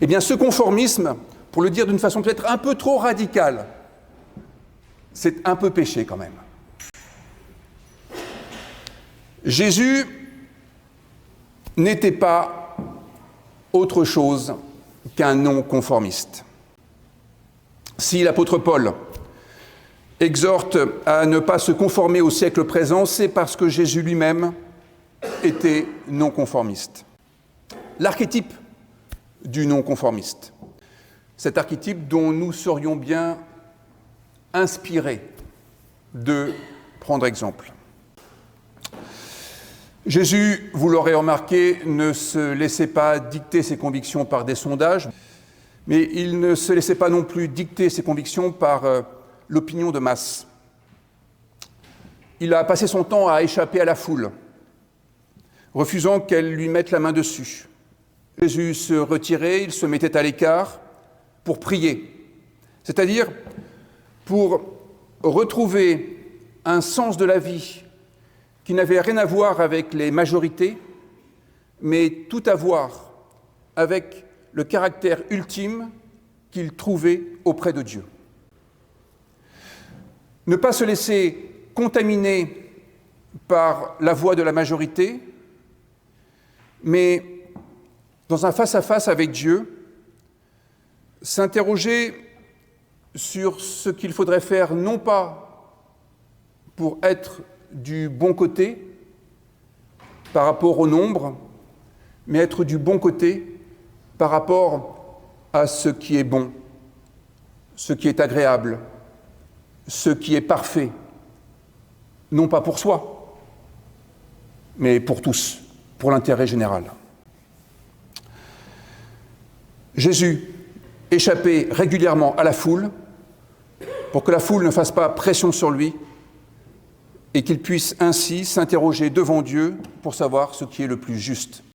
Eh bien, ce conformisme, pour le dire d'une façon peut-être un peu trop radicale, c'est un peu péché quand même. Jésus n'était pas autre chose qu'un non-conformiste. Si l'apôtre Paul exhorte à ne pas se conformer au siècle présent, c'est parce que Jésus lui-même était non-conformiste. L'archétype du non-conformiste, cet archétype dont nous serions bien inspirés de prendre exemple. Jésus, vous l'aurez remarqué, ne se laissait pas dicter ses convictions par des sondages, mais il ne se laissait pas non plus dicter ses convictions par l'opinion de masse. Il a passé son temps à échapper à la foule, refusant qu'elle lui mette la main dessus. Jésus se retirait, il se mettait à l'écart pour prier, c'est-à-dire pour retrouver un sens de la vie qui n'avait rien à voir avec les majorités, mais tout à voir avec le caractère ultime qu'il trouvait auprès de Dieu. Ne pas se laisser contaminer par la voix de la majorité, mais dans un face-à-face avec Dieu, s'interroger sur ce qu'il faudrait faire, non pas pour être du bon côté par rapport au nombre, mais être du bon côté par rapport à ce qui est bon, ce qui est agréable, ce qui est parfait, non pas pour soi, mais pour tous, pour l'intérêt général. Jésus échappait régulièrement à la foule pour que la foule ne fasse pas pression sur lui et qu'il puisse ainsi s'interroger devant Dieu pour savoir ce qui est le plus juste.